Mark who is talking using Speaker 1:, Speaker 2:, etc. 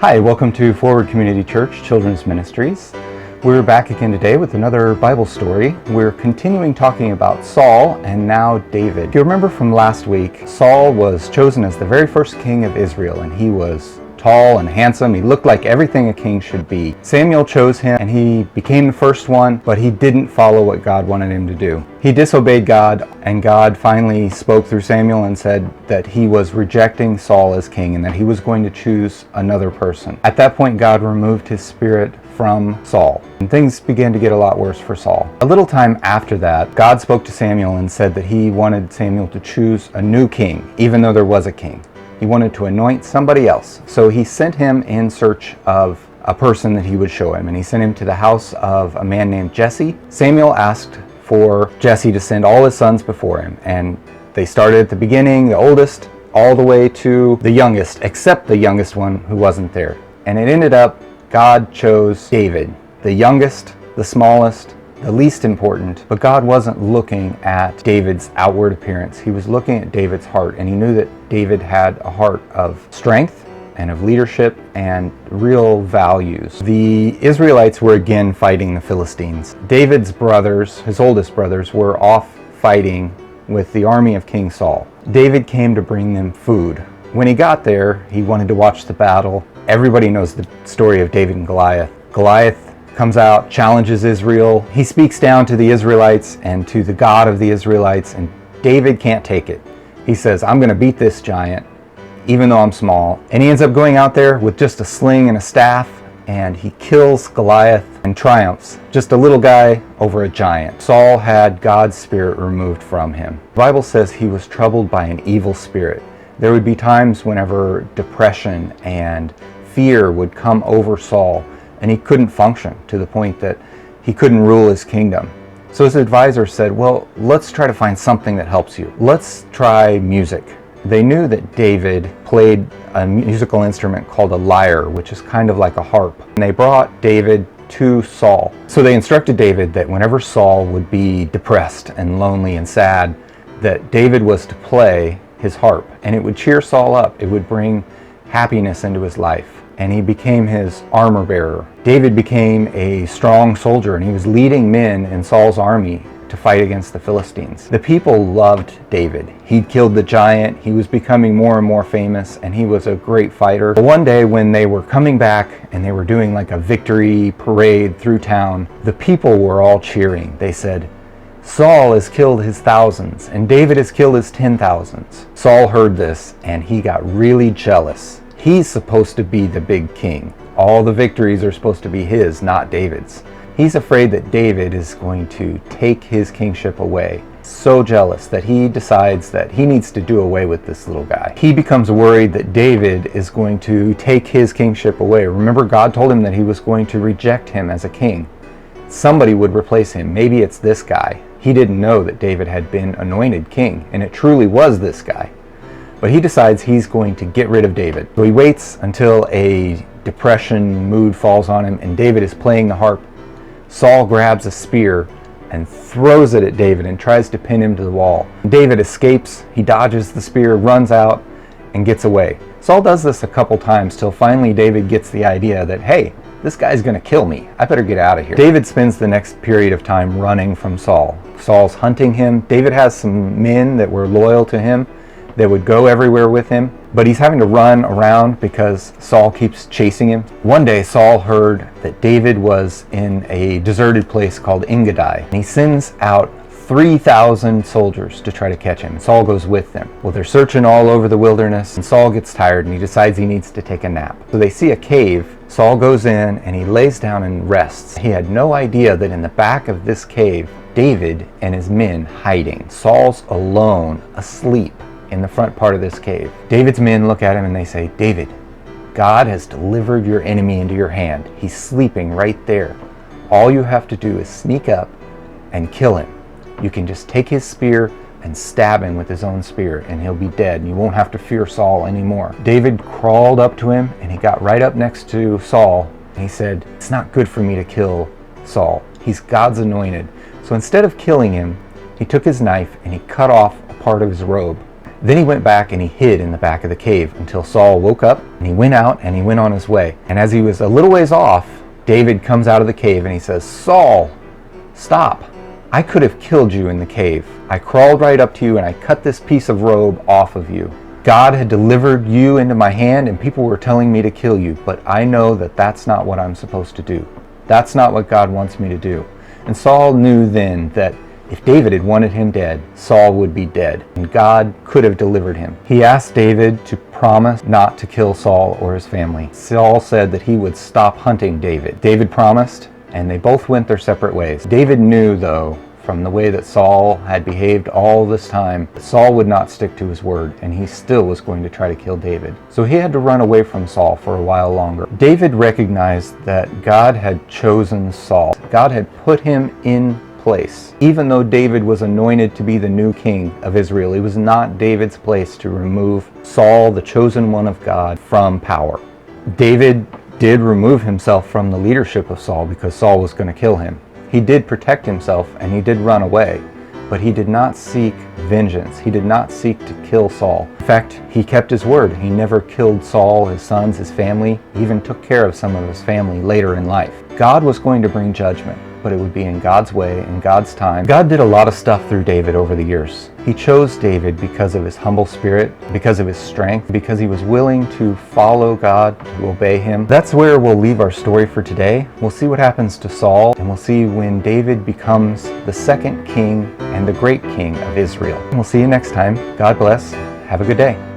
Speaker 1: Hi, welcome to Forward Community Church Children's Ministries. We're back again today with another Bible story. We're continuing talking about Saul and now David. If you remember from last week, Saul was chosen as the very first king of Israel, and he was tall and handsome. He looked like everything a king should be. Samuel chose him and he became the first one, but he didn't follow what God wanted him to do. He disobeyed God, and God finally spoke through Samuel and said that he was rejecting Saul as king and that he was going to choose another person. At that point, God removed his spirit from Saul, and things began to get a lot worse for Saul. A little time after that, God spoke to Samuel and said that he wanted Samuel to choose a new king, even though there was a king. He wanted to anoint somebody else. So he sent him in search of a person that he would show him, and he sent him to the house of a man named Jesse. Samuel asked for Jesse to send all his sons before him, and they started at the beginning, the oldest, all the way to the youngest, except the youngest one who wasn't there. And it ended up God chose David, the youngest, the smallest, the least important, but God wasn't looking at David's outward appearance. He was looking at David's heart, and he knew that David had a heart of strength and of leadership and real values. The Israelites were again fighting the Philistines. David's brothers, his oldest brothers, were off fighting with the army of King Saul. David came to bring them food. When he got there, he wanted to watch the battle. Everybody knows the story of David and Goliath. Goliath comes out, challenges Israel. He speaks down to the Israelites and to the God of the Israelites, and David can't take it. He says, I'm going to beat this giant, even though I'm small. And he ends up going out there with just a sling and a staff, and he kills Goliath and triumphs. Just a little guy over a giant. Saul had God's spirit removed from him. The Bible says he was troubled by an evil spirit. There would be times whenever depression and fear would come over Saul, and he couldn't function to the point that he couldn't rule his kingdom. So his advisor said, well, let's try to find something that helps you. Let's try music. They knew that David played a musical instrument called a lyre, which is kind of like a harp. And they brought David to Saul. So they instructed David that whenever Saul would be depressed and lonely and sad, that David was to play his harp, and it would cheer Saul up. It would bring happiness into his life. And he became his armor bearer. David became a strong soldier, and he was leading men in Saul's army to fight against the Philistines. The people loved David. He'd killed the giant, he was becoming more and more famous, and he was a great fighter. But one day when they were coming back and they were doing like a victory parade through town, the people were all cheering. They said, Saul has killed his thousands, and David has killed his 10,000s. Saul heard this, and he got really jealous. He's supposed to be the big king. All the victories are supposed to be his, not David's. He's afraid that David is going to take his kingship away. So jealous that he decides that he needs to do away with this little guy. He becomes worried that David is going to take his kingship away. Remember, God told him that he was going to reject him as a king. Somebody would replace him. Maybe it's this guy. He didn't know that David had been anointed king, and it truly was this guy. But he decides he's going to get rid of David. So he waits until a depression mood falls on him and David is playing the harp. Saul grabs a spear and throws it at David and tries to pin him to the wall. David escapes, he dodges the spear, runs out, and gets away. Saul does this a couple times till finally David gets the idea that, hey, this guy's gonna kill me. I better get out of here. David spends the next period of time running from Saul. Saul's hunting him. David has some men that were loyal to him that would go everywhere with him, but he's having to run around because Saul keeps chasing him. One day Saul heard that David was in a deserted place called Engedi, and he sends out 3,000 soldiers to try to catch him. Saul goes with them. Well, they're searching all over the wilderness, and Saul gets tired and he decides he needs to take a nap. So they see a cave. Saul goes in and he lays down and rests. He had no idea that in the back of this cave, David and his men hiding. Saul's alone, asleep in the front part of this cave. David's men look at him and they say, David, God has delivered your enemy into your hand. He's sleeping right there. All you have to do is sneak up and kill him. You can just take his spear and stab him with his own spear, and he'll be dead, and you won't have to fear Saul anymore. David crawled up to him, and he got right up next to Saul, and he said, it's not good for me to kill Saul. He's God's anointed. So instead of killing him, he took his knife and he cut off a part of his robe. Then he went back and he hid in the back of the cave until Saul woke up, and he went out and he went on his way. And as he was a little ways off, David comes out of the cave and he says, "Saul, stop. I could have killed you in the cave. I crawled right up to you and I cut this piece of robe off of you. God had delivered you into my hand and people were telling me to kill you, but I know that that's not what I'm supposed to do. That's not what God wants me to do." And Saul knew then that if David had wanted him dead, Saul would be dead, and God could have delivered him. He asked David to promise not to kill Saul or his family. Saul said that he would stop hunting David. David promised, and they both went their separate ways. David knew, though, from the way that Saul had behaved all this time, Saul would not stick to his word, and he still was going to try to kill David. So he had to run away from Saul for a while longer. David recognized that God had chosen Saul. God had put him in place. Even though David was anointed to be the new king of Israel, it was not David's place to remove Saul, the chosen one of God, from power. David did remove himself from the leadership of Saul because Saul was going to kill him. He did protect himself and he did run away, but he did not seek vengeance. He did not seek to kill Saul. In fact, he kept his word. He never killed Saul, his sons, his family. He even took care of some of his family later in life. God was going to bring judgment, but it would be in God's way, in God's time. God did a lot of stuff through David over the years. He chose David because of his humble spirit, because of his strength, because he was willing to follow God, to obey him. That's where we'll leave our story for today. We'll see what happens to Saul, and we'll see when David becomes the second king and the great king of Israel. We'll see you next time. God bless. Have a good day.